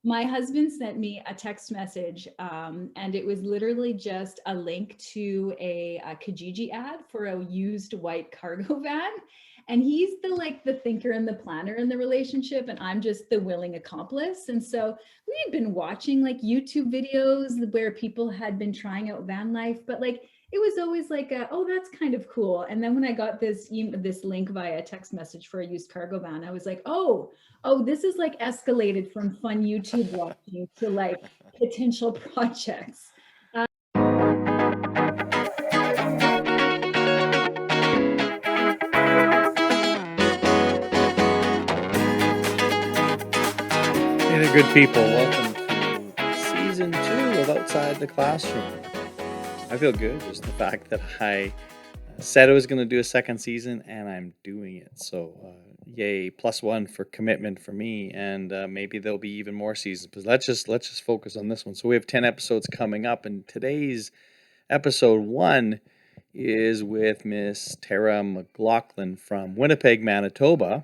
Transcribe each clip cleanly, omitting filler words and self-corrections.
My husband sent me a text message, and it was literally just a link to a Kijiji ad for a used white cargo van. And he's the the thinker and the planner in the relationship, and I'm just the willing accomplice. And so we had been watching like YouTube videos where people had been trying out van life, but like it was always like, oh, that's kind of cool. And then when I got this link via text message for a used cargo van, I was like, oh, this is like escalated from fun YouTube watching to like potential projects. Hey there, good people. Welcome to season 2 of Outside the Classroom. I feel good just the fact that I said I was going to do a second season and I'm doing it. So, yay, +1 for commitment for me. And maybe there'll be even more seasons. But let's just focus on this one. So we have 10 episodes coming up, and today's episode 1 is with Miss Tara McLauchlan from Winnipeg, Manitoba,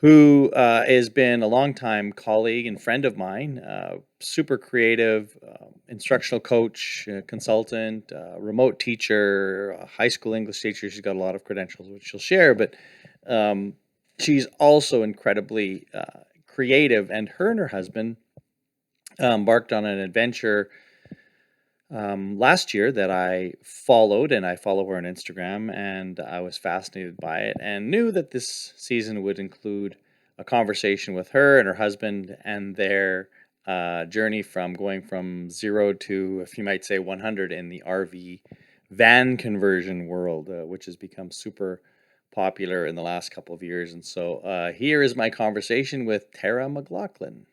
who has been a longtime colleague and friend of mine, super creative, instructional coach, consultant, remote teacher, a high school English teacher. She's got a lot of credentials, which she'll share, but um, she's also incredibly creative. And her husband embarked on an adventure last year that I followed, and I follow her on Instagram, and I was fascinated by it and knew that this season would include a conversation with her and her husband and their journey from going from 0 to, if you might say, 100 in the RV van conversion world, which has become super popular in the last couple of years. And so here is my conversation with Tara McLauchlan.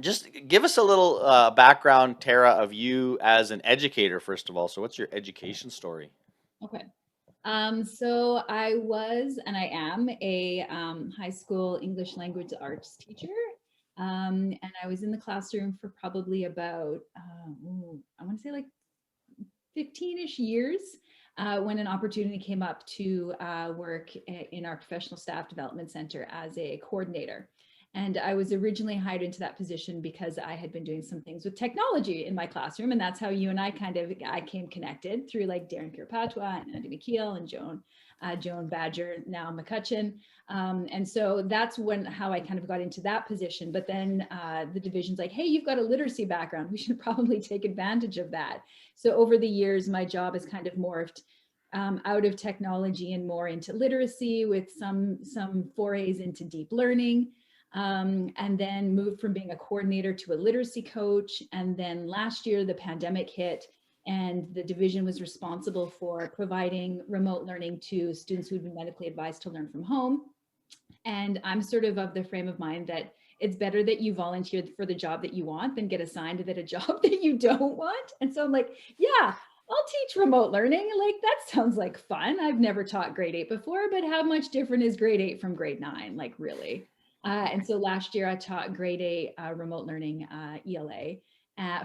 Just give us a little background, Tara, of you as an educator, first of all. So, what's your education story? Okay. So I was and I am a high school English language arts teacher. And I was in the classroom for probably about, I want to say like 15-ish years when an opportunity came up to work in our professional staff development center as a coordinator. And I was originally hired into that position because I had been doing some things with technology in my classroom. And that's how you and I I came connected through like Darren Pierpatwa and Andy McKeel and Joan Badger, now McCutcheon. And so that's how I kind of got into that position. But then the division's like, hey, you've got a literacy background. We should probably take advantage of that. So over the years, my job has kind of morphed out of technology and more into literacy with some forays into deep learning. And then moved from being a coordinator to a literacy coach. And then last year, the pandemic hit, and the division was responsible for providing remote learning to students who'd been medically advised to learn from home. And I'm sort of the frame of mind that it's better that you volunteer for the job that you want than get assigned that a job that you don't want. And so I'm like, yeah, I'll teach remote learning. Like, that sounds like fun. I've never taught grade 8 before, but how much different is grade 8 from grade 9? Like, really? And so last year I taught grade 8 remote learning ELA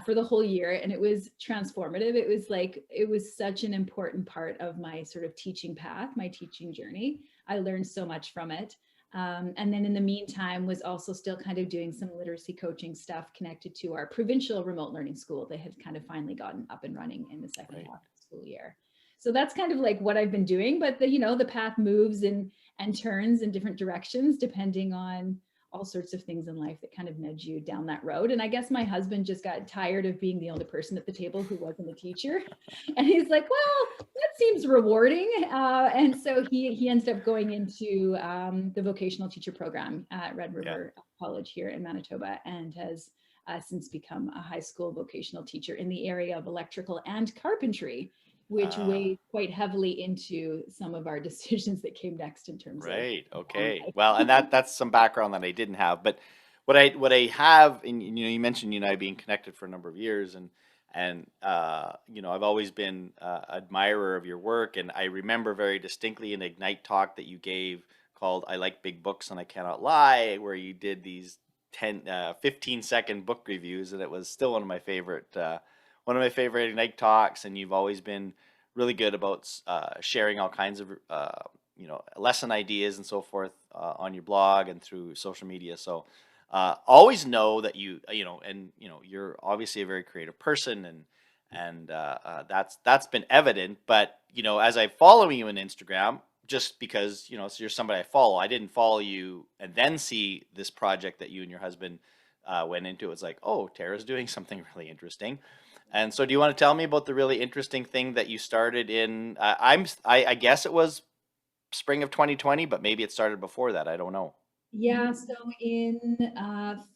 for the whole year, and it was transformative. It was such an important part of my sort of teaching path, my teaching journey. I learned so much from it. And then in the meantime was also still kind of doing some literacy coaching stuff connected to our provincial remote learning school. They had kind of finally gotten up and running in the second Right. half of the school year. So that's kind of like what I've been doing, but the path moves and turns in different directions depending on all sorts of things in life that kind of nudge you down that road. And I guess my husband just got tired of being the only person at the table who wasn't a teacher. And he's like, well, that seems rewarding. And so he ended up going into the vocational teacher program at Red Yeah. River College here in Manitoba, and has since become a high school vocational teacher in the area of electrical and carpentry, which Uh, weighed quite heavily into some of our decisions that came next in terms of right. Okay. life. Well, and that's some background that I didn't have, but what I have, and you mentioned you and I being connected for a number of years, and I've always been admirer of your work, and I remember very distinctly an Ignite talk that you gave called "I Like Big Books and I Cannot Lie," where you did these 15-second book reviews, and it was still one of my favorite Ignite talks, and you've always been really good about sharing all kinds of lesson ideas and so forth on your blog and through social media. So always know that you're obviously a very creative person, and that's been evident. But as I follow you on Instagram, just because so you're somebody I follow, I didn't follow you and then see this project that you and your husband went into. It's like, oh, Tara's doing something really interesting. And so, do you want to tell me about the really interesting thing that you started in? I guess it was spring of 2020, but maybe it started before that. I don't know. Yeah, so in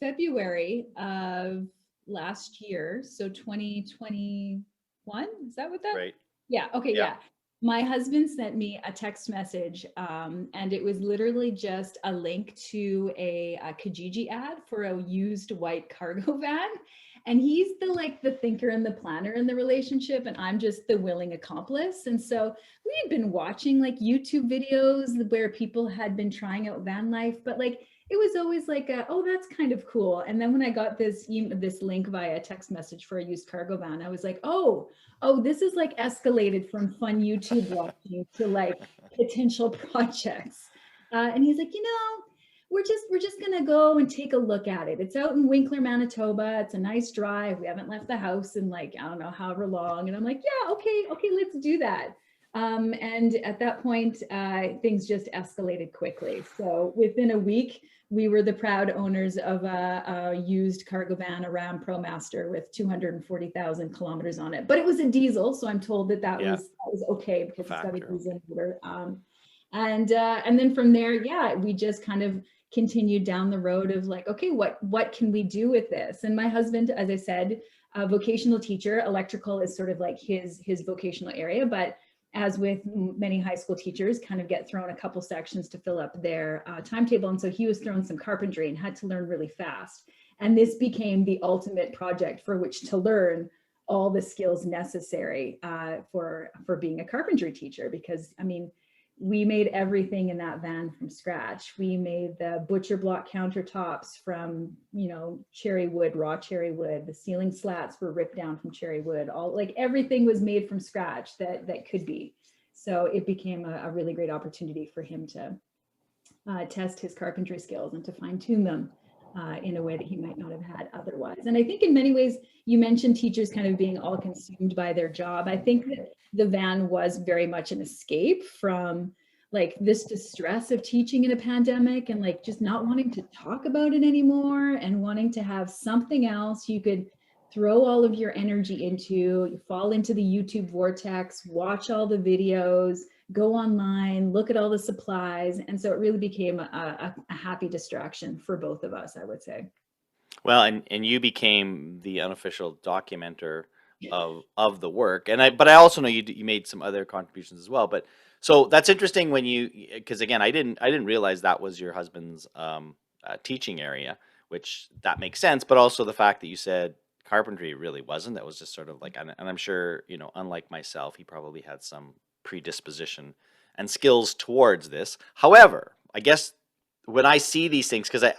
February of last year, so 2021, is that what that? Right. Yeah, okay, Yeah. yeah. My husband sent me a text message, and it was literally just a link to a Kijiji ad for a used white cargo van. And he's the thinker and the planner in the relationship, and I'm just the willing accomplice. And so we had been watching like YouTube videos where people had been trying out van life, but like it was always like, oh, that's kind of cool. And then when I got this link via text message for a used cargo van, I was like, oh, this is like escalated from fun YouTube watching to like potential projects. And he's like, we're just gonna go and take a look at it. It's out in Winkler, Manitoba. It's a nice drive. We haven't left the house in like, I don't know, however long. And I'm like, yeah, okay, let's do that. And at that point, things just escalated quickly. So within a week, we were the proud owners of a used cargo van, a Ram ProMaster with 240,000 kilometers on it. But it was a diesel, so I'm told that Yeah. was okay because it's got a Factor. diesel motor. And then from there, yeah, we just kind of continued down the road of like, okay, what can we do with this? And my husband, as I said, a vocational teacher, electrical is sort of like his vocational area, but as with many high school teachers, kind of get thrown a couple sections to fill up their timetable. And so he was thrown some carpentry and had to learn really fast. And this became the ultimate project for which to learn all the skills necessary for being a carpentry teacher. Because I mean, we made everything in that van from scratch. We made the butcher block countertops from, cherry wood, raw cherry wood. The ceiling slats were ripped down from cherry wood. All like everything was made from scratch that could be. So it became a really great opportunity for him to test his carpentry skills and to fine tune them in a way that he might not have had otherwise. And I think in many ways, you mentioned teachers kind of being all consumed by their job. I think that the van was very much an escape from like this distress of teaching in a pandemic and like just not wanting to talk about it anymore and wanting to have something else you could throw all of your energy into. You fall into the YouTube vortex, watch all the videos, go online, look at all the supplies. And so it really became a happy distraction for both of us, I would say. Well, and you became the unofficial documenter of the work, but I also know you made some other contributions as well. But so that's interesting because again, I didn't realize that was your husband's teaching area, which that makes sense. But also the fact that you said carpentry really wasn't. That was just sort of like, and I'm sure unlike myself, he probably had some predisposition and skills towards this. However, I guess when I see these things, because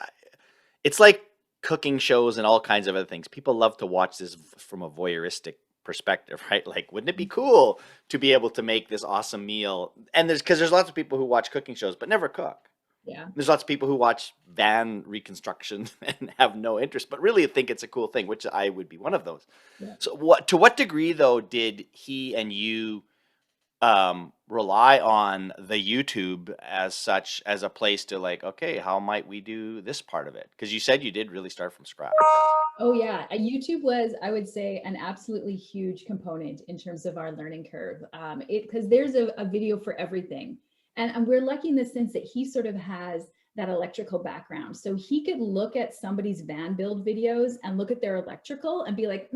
it's like cooking shows and all kinds of other things. People love to watch this from a voyeuristic perspective, right? Like, wouldn't it be cool to be able to make this awesome meal? And there's lots of people who watch cooking shows but never cook. Yeah. There's lots of people who watch van reconstruction and have no interest, but really think it's a cool thing, which I would be one of those. Yeah. So, to what degree though did he and you rely on the YouTube as such as a place to like, okay, how might we do this part of it? Because you said you did really start from scratch. Oh yeah, YouTube was, I would say, an absolutely huge component in terms of our learning curve. Because there's a video for everything. And we're lucky in the sense that he sort of has that electrical background. So he could look at somebody's van build videos and look at their electrical and be like,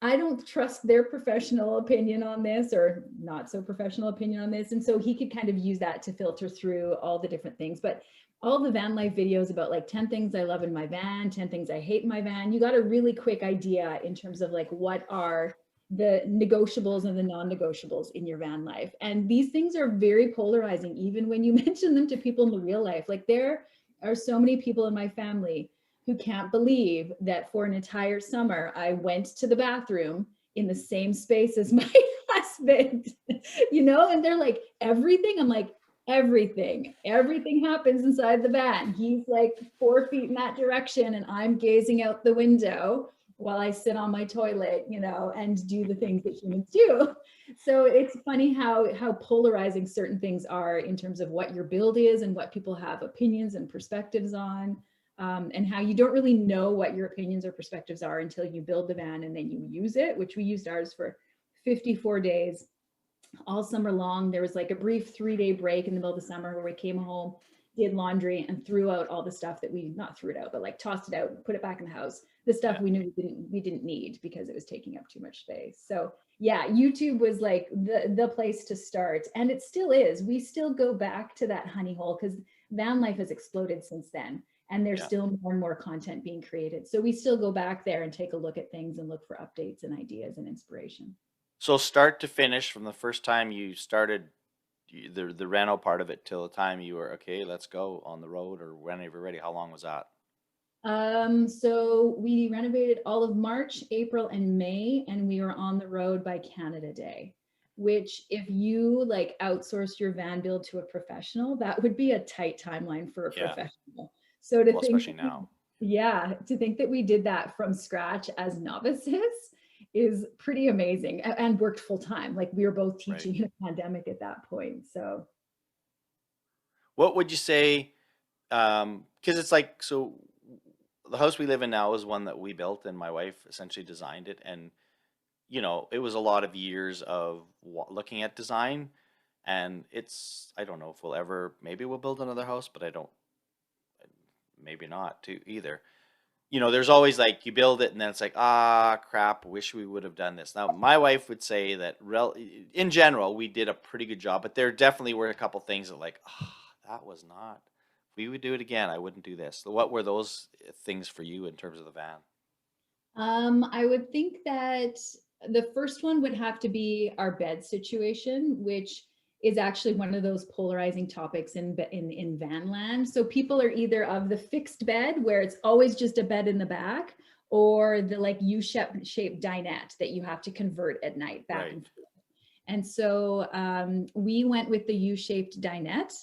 I don't trust their professional opinion on this or not so professional opinion on this. And so he could kind of use that to filter through all the different things. But all the van life videos about like 10 things I love in my van, 10 things I hate in my van, you got a really quick idea in terms of like what are the negotiables and the non-negotiables in your van life. And these things are very polarizing, even when you mention them to people in the real life. Like there are so many people in my family who can't believe that for an entire summer, I went to the bathroom in the same space as my husband, and they're like, everything? I'm like, Everything happens inside the van. He's like 4 feet in that direction, and I'm gazing out the window while I sit on my toilet, and do the things that humans do. So it's funny how polarizing certain things are in terms of what your build is and what people have opinions and perspectives on. And how you don't really know what your opinions or perspectives are until you build the van and then you use it, which we used ours for 54 days all summer long. There was like a brief 3-day break in the middle of the summer where we came home, did laundry, and threw out all the stuff that we not threw it out, but like tossed it out, put it back in the house. The stuff we knew we didn't need because it was taking up too much space. So yeah, YouTube was like the place to start, and it still is. We still go back to that honey hole because van life has exploded since then, and there's still more and more content being created. So we still go back there and take a look at things and look for updates and ideas and inspiration. So start to finish, from the first time you started the reno part of it till the time you were, okay, let's go on the road, or whenever you're ready, how long was that? So we renovated all of March, April, and May, and we were on the road by Canada Day, which if you like outsource your van build to a professional, that would be a tight timeline for a professional. So to think, especially now. To think that we did that from scratch as novices is pretty amazing, and worked full time. Like we were both teaching in a pandemic at that point. So what would you say? Because it's like, so the house we live in now is one that we built, and my wife essentially designed it. And, it was a lot of years of looking at design. And I don't know if maybe we'll build another house, but maybe not too either. There's always like you build it and then it's like, crap, wish we would have done this. Now, my wife would say that in general, we did a pretty good job, but there definitely were a couple things that like, that was not, if we would do it again, I wouldn't do this. So what were those things for you in terms of the van? I would think that the first one would have to be our bed situation, which is actually one of those polarizing topics in van land. So people are either of the fixed bed where it's always just a bed in the back, or the like U-shaped dinette that you have to convert at night back and forth. And so we went with the U-shaped dinette.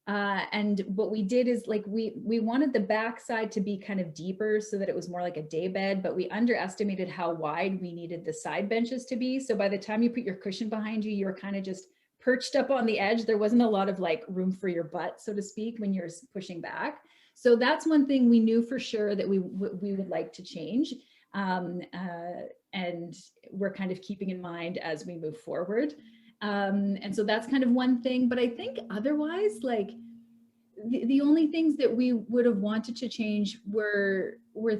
And what we did is like we wanted the backside to be kind of deeper so that it was more like a day bed, but we underestimated how wide we needed the side benches to be. So by the time you put your cushion behind you, you're kind of just perched up on the edge. There wasn't a lot of like room for your butt, so to speak, when you're pushing back. So that's one thing we knew for sure that we would like to change. And we're kind of keeping in mind as we move forward. And so that's kind of one thing, but I think otherwise, like the only things that we would have wanted to change were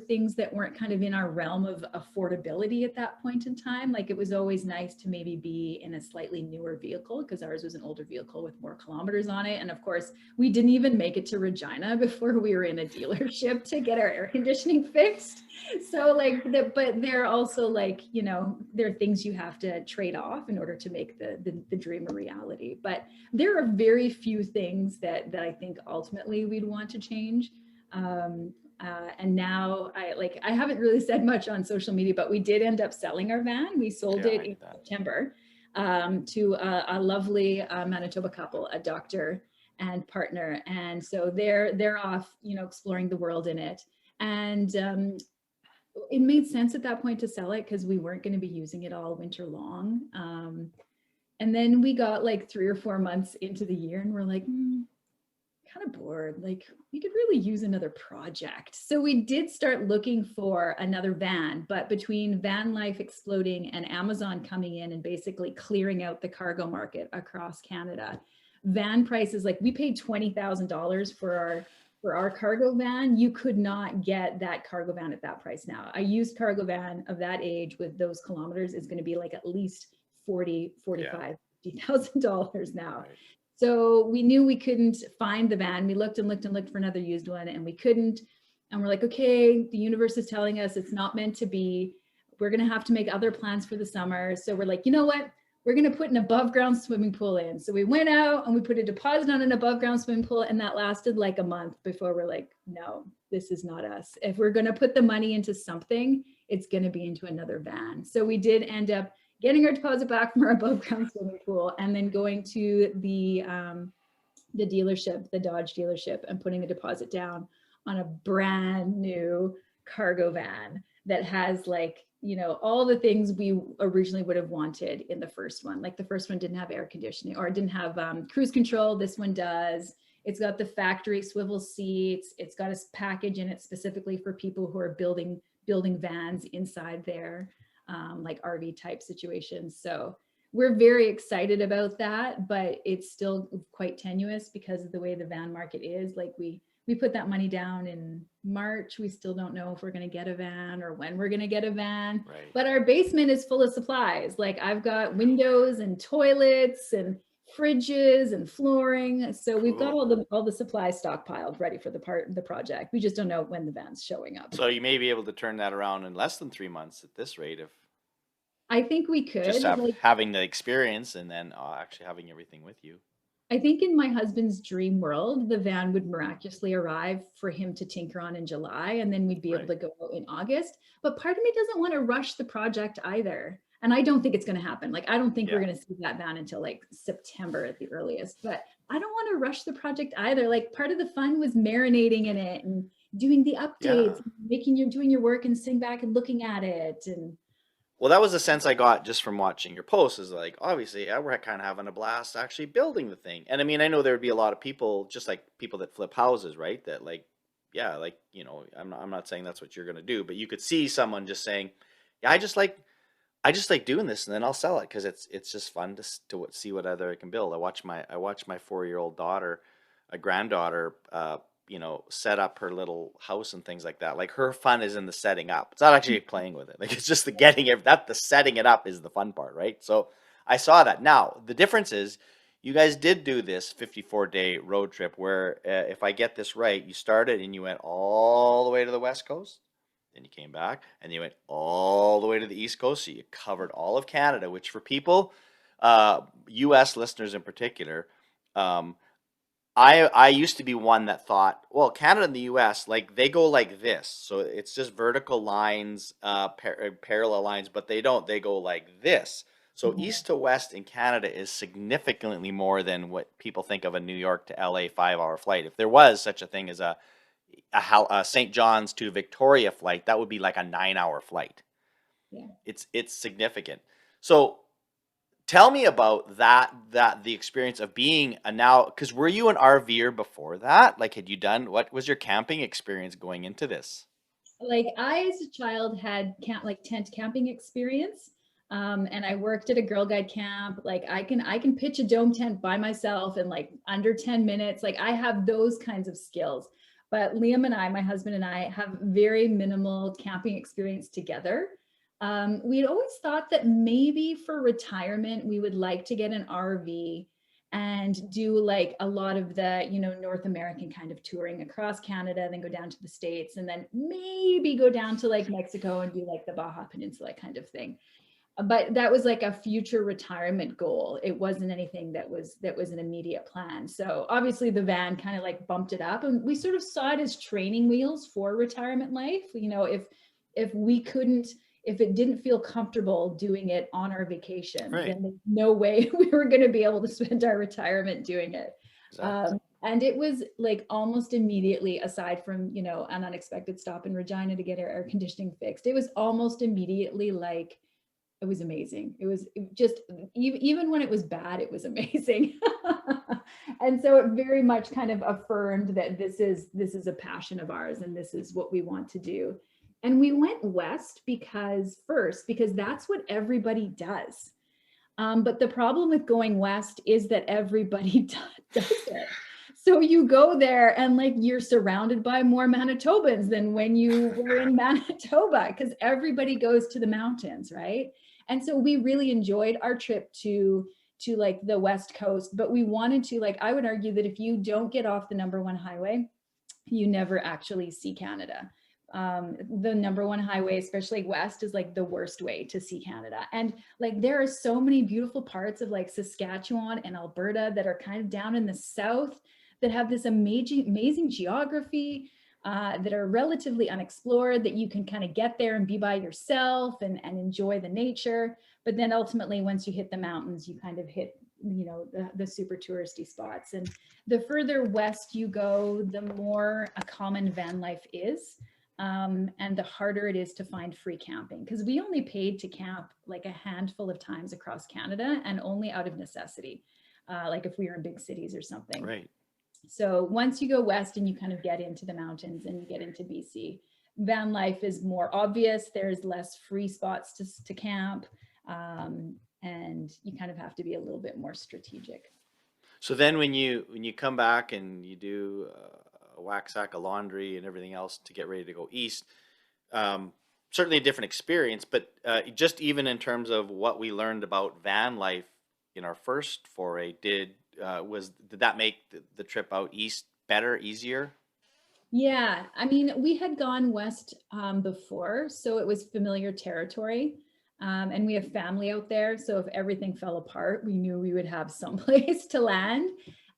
things that weren't kind of in our realm of affordability at that point in time. Like it was always nice to maybe be in a slightly newer vehicle, because ours was an older vehicle with more kilometers on it. And of course, we didn't even make it to Regina before we were in a dealership to get our air conditioning fixed. So like, but they're also like, there are things you have to trade off in order to make the dream a reality. But there are very few things that I think ultimately we'd want to change. And now I haven't really said much on social media, but we did end up selling our van. We sold it in September to a lovely Manitoba couple, a doctor and partner. And so they're off, exploring the world in it. And it made sense at that point to sell it because we weren't going to be using it all winter long. And then we got like 3 or 4 months into the year and we're like, kind of bored. Like we could really use another project. So we did start looking for another van, but between van life exploding and Amazon coming in and basically clearing out the cargo market across Canada, van prices, like we paid $20,000 for our cargo van. You could not get that cargo van at that price now. A used cargo van of that age with those kilometers is going to be like at least $50,000 now. Right. So we knew we couldn't find the van. We looked and looked and looked for another used one and we couldn't. And we're like, okay, the universe is telling us it's not meant to be. We're going to have to make other plans for the summer. So we're like, you know what? We're going to put an above ground swimming pool in. So we went out and we put a deposit on an above ground swimming pool, and that lasted like a month before we're like, no, this is not us. If we're going to put the money into something, it's going to be into another van. So we did end up getting our deposit back from our above ground swimming pool and then going to the the dealership, the Dodge dealership, and putting a deposit down on a brand new cargo van that has like, you know, all the things we originally would have wanted in the first one. Like the first one didn't have air conditioning or it didn't have cruise control. This one does. It's got the factory swivel seats. It's got a package in it specifically for people who are building vans inside there, like RV type situations. So we're very excited about that, but it's still quite tenuous because of the way the van market is. Like we put that money down in March. We still don't know if we're going to get a van or when we're going to get a van. Right. But our basement is full of supplies. Like I've got windows and toilets and fridges and flooring. So we've got all the supplies stockpiled ready for the project. We just don't know when the van's showing up. So you may be able to turn that around in less than 3 months at this rate if I think we could just having the experience and then actually having everything with you. I think in my husband's dream world, the van would miraculously arrive for him to tinker on in July, and then we'd be able to go out in August. But part of me doesn't want to rush the project either. And I don't think it's going to happen. Like, I don't think we're going to see that van until like September at the earliest, but I don't want to rush the project either. Like part of the fun was marinating in it and doing the updates, doing your work and sitting back and looking at it. And well, that was the sense I got just from watching your posts is like, obviously, we're kind of having a blast actually building the thing. And I mean, I know there would be a lot of people, just like people that flip houses, right? That like, yeah, like, you know, I'm not saying that's what you're going to do, but you could see someone just saying, yeah, I just like doing this and then I'll sell it because it's just fun to see what other I can build. I watch my 4-year-old daughter, a granddaughter, you know, set up her little house and things like that. Like her fun is in the setting up. It's not actually playing with it. Like it's just the getting it. The setting it up is the fun part, right? So I saw that. Now the difference is, you guys did do this 54-day road trip where, if I get this right, you started and you went all the way to the West Coast, then you came back and you went all the way to the East Coast. So you covered all of Canada, which for people, U.S. listeners in particular, I used to be one that thought, well, Canada and the U.S., like they go like this. So it's just vertical lines, parallel lines, but they don't. They go like this. So east to west in Canada is significantly more than what people think of a New York to LA 5-hour flight. If there was such a thing as a St. John's to Victoria flight, that would be like a 9-hour flight. Yeah. It's significant. So tell me about that the experience of being because were you an RVer before that? Like, had you done, what was your camping experience going into this? Like I, as a child, had tent camping experience. And I worked at a Girl Guide camp. Like I can pitch a dome tent by myself in like under 10 minutes. Like I have those kinds of skills. But Liam and I, my husband and I, have very minimal camping experience together. We'd always thought that maybe for retirement, we would like to get an RV and do like a lot of the, you know, North American kind of touring across Canada, then go down to the States, and then maybe go down to like Mexico and do like the Baja Peninsula kind of thing. But that was like a future retirement goal. It wasn't anything that was an immediate plan. So obviously the van kind of like bumped it up, and we sort of saw it as training wheels for retirement life. You know, if it didn't feel comfortable doing it on our vacation, then there's no way we were going to be able to spend our retirement doing it. Exactly. And it was like almost immediately, aside from, you know, an unexpected stop in Regina to get our air conditioning fixed, it was almost immediately like, it was amazing. It was just, even when it was bad, it was amazing. And so it very much kind of affirmed that this is a passion of ours and this is what we want to do. And we went west because that's what everybody does. But the problem with going west is that everybody does it. So you go there and like you're surrounded by more Manitobans than when you were in Manitoba, because everybody goes to the mountains, right? And so we really enjoyed our trip to like the West Coast, but we wanted to, like, I would argue that if you don't get off the #1 highway, you never actually see Canada. The #1 highway, especially west, is like the worst way to see Canada. And like there are so many beautiful parts of like Saskatchewan and Alberta that are kind of down in the south that have this amazing geography, that are relatively unexplored, that you can kind of get there and be by yourself and enjoy the nature. But then ultimately, once you hit the mountains, you kind of hit the super touristy spots. And the further west you go, the more a common van life is. And the harder it is to find free camping, because we only paid to camp like a handful of times across Canada, and only out of necessity, like if we were in big cities or something. Right. So once you go west and you kind of get into the mountains and you get into BC, van life is more obvious. There's less free spots to camp, and you kind of have to be a little bit more strategic. So then when you come back and you do a whack sack of laundry and everything else to get ready to go east, certainly a different experience, but just even in terms of what we learned about van life in our first foray, did that make the trip out east better, easier? Yeah, I mean, we had gone west before, so it was familiar territory. And we have family out there, so if everything fell apart, we knew we would have someplace to land.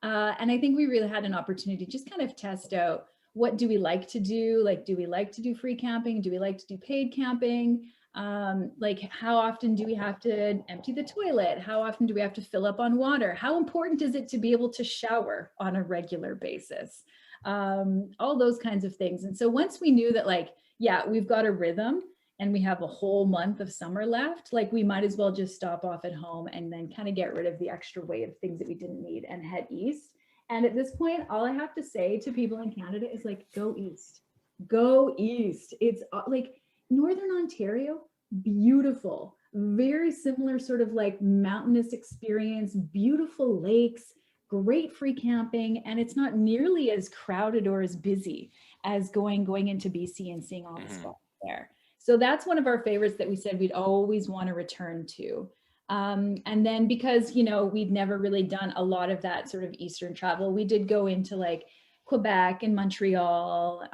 And I think we really had an opportunity to just kind of test out, what do we like to do? Like, do we like to do free camping? Do we like to do paid camping? Like, how often do we have to empty the toilet? How often do we have to fill up on water? How important is it to be able to shower on a regular basis? All those kinds of things. And so once we knew that, like, yeah, we've got a rhythm and we have a whole month of summer left, like, we might as well just stop off at home and then kind of get rid of the extra weight of things that we didn't need and head east. And at this point, all I have to say to people in Canada is, like, go east. Go east. It's like Northern Ontario, beautiful, very similar sort of like mountainous experience, beautiful lakes, great free camping, and it's not nearly as crowded or as busy as going into BC and seeing all the spots there. So that's one of our favorites that we said we'd always want to return to. And then because, we'd never really done a lot of that sort of Eastern travel, we did go into like Quebec and Montreal.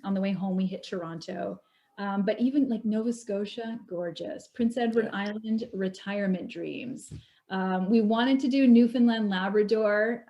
On the way home, we hit Toronto. But even like Nova Scotia, gorgeous. Prince Edward Island, retirement dreams. We wanted to do Newfoundland, Labrador.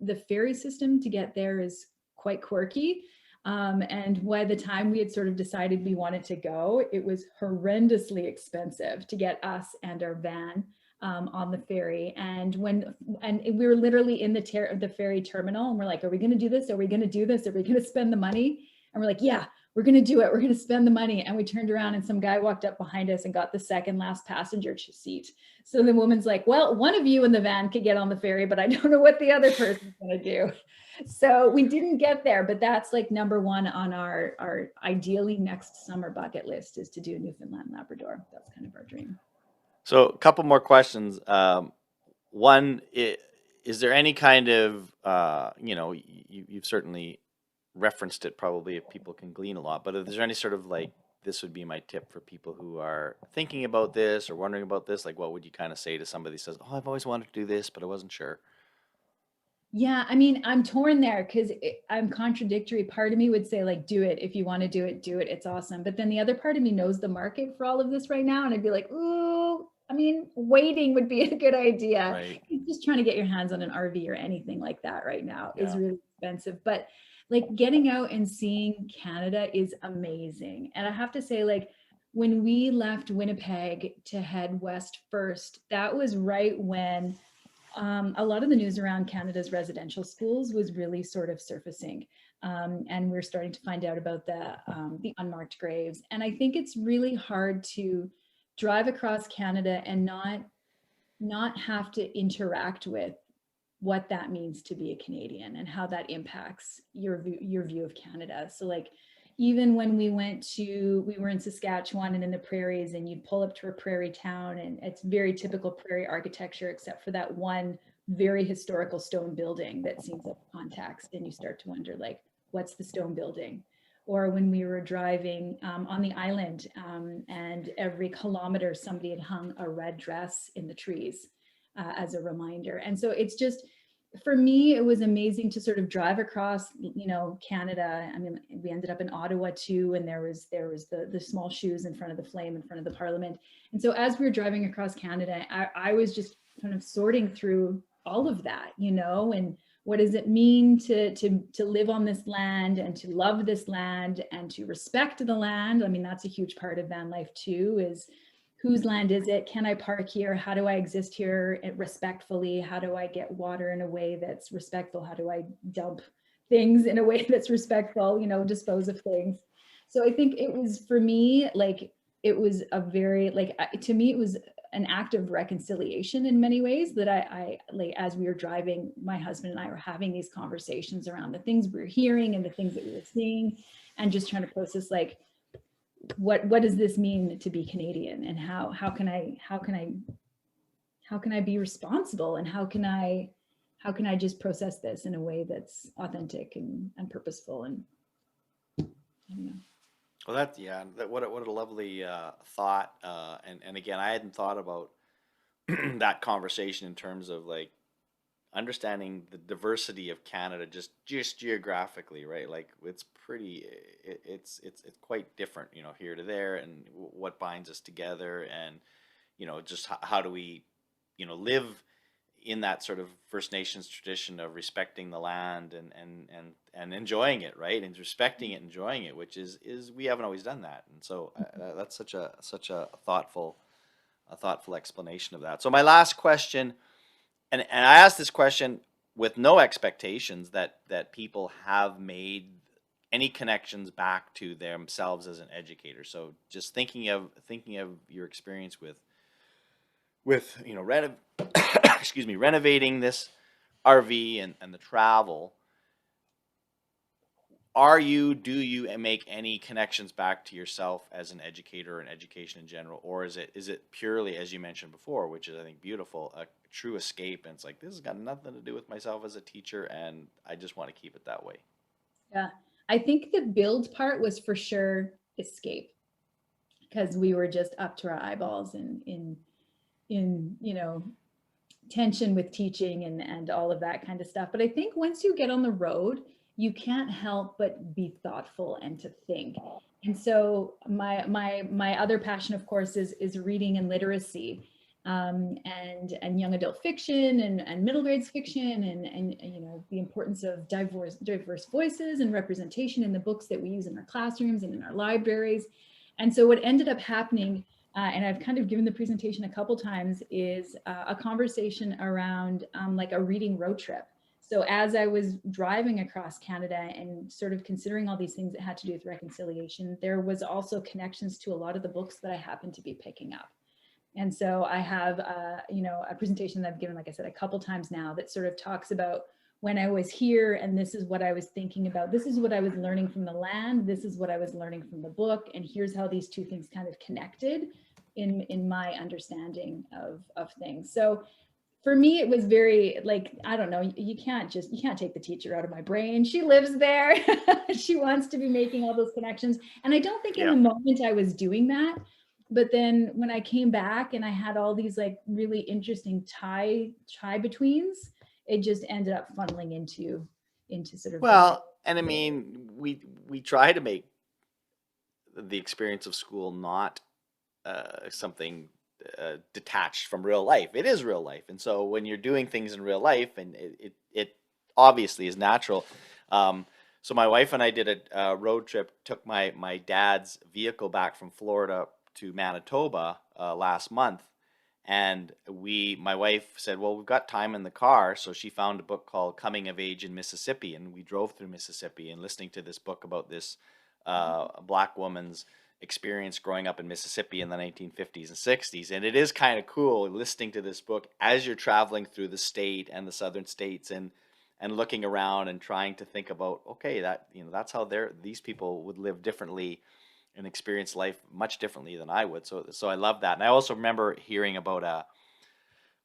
The ferry system to get there is quite quirky. And by the time we had sort of decided we wanted to go, it was horrendously expensive to get us and our van on the ferry. And we were literally in the ferry terminal, and we're like, are we going to do this? Are we going to do this? Are we going to spend the money? And we're like, yeah, we're going to do it. We're going to spend the money. And we turned around and some guy walked up behind us and got the second last passenger seat. So the woman's like, well, one of you in the van could get on the ferry, but I don't know what the other person's going to do. So we didn't get there, but that's like number one on our ideally next summer bucket list, is to do Newfoundland, Labrador. That's kind of our dream. So a couple more questions. One, is there any kind of, you've certainly referenced it probably, if people can glean a lot, but is there any sort of like, this would be my tip for people who are thinking about this or wondering about this? Like, what would you kind of say to somebody who says, oh, I've always wanted to do this, but I wasn't sure? Yeah, I mean, I'm torn there because I'm contradictory. Part of me would say, like, do it. If you want to do it, do it. It's awesome. But then the other part of me knows the market for all of this right now. And I'd be like, ooh, I mean, waiting would be a good idea. Right. Just trying to get your hands on an RV or anything like that right now is really expensive. But like, getting out and seeing Canada is amazing. And I have to say, like, when we left Winnipeg to head west first, that was right when a lot of the news around Canada's residential schools was really sort of surfacing. And we're starting to find out about the unmarked graves. And I think it's really hard to drive across Canada and not have to interact with what that means to be a Canadian and how that impacts your view of Canada. So like, even when we were in Saskatchewan and in the prairies, and you'd pull up to a prairie town, and it's very typical prairie architecture, except for that one very historical stone building that seems out of context. And you start to wonder, like, what's the stone building? Or when we were driving on the island, and every kilometer somebody had hung a red dress in the trees as a reminder. And so it's just, for me, it was amazing to sort of drive across, Canada. I mean, we ended up in Ottawa too, and there was the small shoes in front of the flame in front of the Parliament. And so as we were driving across Canada, I was just kind of sorting through all of that, and what does it mean to live on this land and to love this land and to respect the land? I mean, that's a huge part of van life too, is whose land is it? Can I park here? How do I exist here respectfully? How do I get water in a way that's respectful? How do I dump things in a way that's respectful, dispose of things? So I think it was, for me, like, it was a very, like, to me, it was an act of reconciliation in many ways, that I like, as we were driving, my husband and I were having these conversations around the things we were hearing and the things that we were seeing, and just trying to process, like, what does this mean to be Canadian, and how can I be responsible, and how can I just process this in a way that's authentic and purposeful, and I don't know. Well, what a lovely thought. And again, I hadn't thought about that conversation in terms of like understanding the diversity of Canada just geographically, right? Like it's pretty, it's quite different, here to there, and what binds us together, and just how do we, live in that sort of First Nations tradition of respecting the land and enjoying it, right? And respecting it, enjoying it, which is we haven't always done that, and so that's such a thoughtful explanation of that. So my last question, and I asked this question with no expectations that people have made any connections back to themselves as an educator. So just thinking of your experience with excuse me, renovating this RV and the travel, do you make any connections back to yourself as an educator and education in general, or is it purely, as you mentioned before, which is, I think, beautiful, a true escape, and it's like, this has got nothing to do with myself as a teacher, and I just want to keep it that way? Yeah, I think the build part was for sure escape, because we were just up to our eyeballs in tension with teaching and all of that kind of stuff. But I think once you get on the road, you can't help but be thoughtful and to think. And so my other passion, of course, is reading and literacy, and young adult fiction, and middle grades fiction, and the importance of diverse voices and representation in the books that we use in our classrooms and in our libraries. And so what ended up happening, and I've kind of given the presentation a couple times, is a conversation around like a reading road trip. So as I was driving across Canada and sort of considering all these things that had to do with reconciliation, there was also connections to a lot of the books that I happened to be picking up. And so I have, a presentation that I've given, like I said, a couple times now, that sort of talks about when I was here, and this is what I was thinking about. This is what I was learning from the land. This is what I was learning from the book. And here's how these two things kind of connected in my understanding of things. So for me, it was very, like, I don't know, you can't take the teacher out of my brain. She lives there. She wants to be making all those connections. And I don't think in the moment I was doing that. But then when I came back and I had all these like really interesting tie betweens, it just ended up funneling into sort of, Well, and I mean, we try to make the experience of school not something detached from real life. It is real life, and so when you're doing things in real life, and it obviously is natural. So my wife and I did a road trip. Took my dad's vehicle back from Florida to Manitoba last month, and my wife said, well, we've got time in the car, so she found a book called Coming of Age in Mississippi, and we drove through Mississippi and listening to this book about this black woman's experience growing up in Mississippi in the 1950s and 60s. And it is kind of cool listening to this book as you're traveling through the state and the southern states, and looking around and trying to think about, okay, that's how these people would live differently and experience life much differently than I would. So I love that. And I also remember hearing about a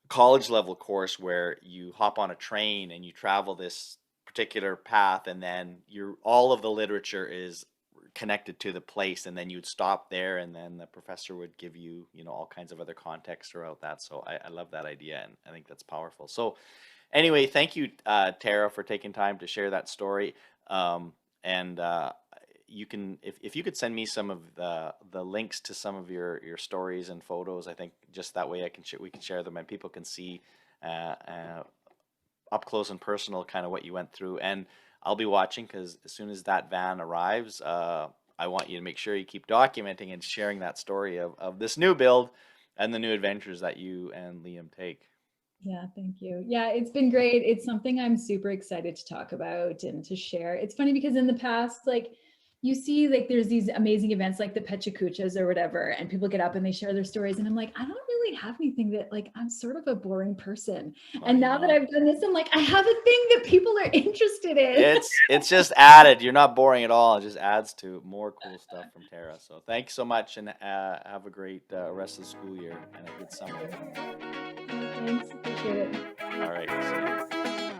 college level course where you hop on a train and you travel this particular path, and then all of the literature is connected to the place, and then you'd stop there, and then the professor would give you all kinds of other context throughout that. So I love that idea, and I think that's powerful. So anyway, thank you, Tara, for taking time to share that story. And you can, if you could send me some of the links to some of your stories and photos, I think just that way we can share them, and people can see up close and personal kind of what you went through. And I'll be watching, because as soon as that van arrives, I want you to make sure you keep documenting and sharing that story of this new build and the new adventures that you and Liam take. Yeah, thank you. Yeah, it's been great. It's something I'm super excited to talk about and to share. It's funny because in the past, like you see, like there's these amazing events like the Pechakuchas or whatever, and people get up and they share their stories. And I'm like, I don't really have anything that like I'm sort of a boring person. And now that I've done this, I'm like, I have a thing that people are interested in. It's just added. You're not boring at all. It just adds to more cool stuff from Tara. So thanks so much, and have a great rest of the school year and a good summer. Thanks, appreciate it. All right. See you.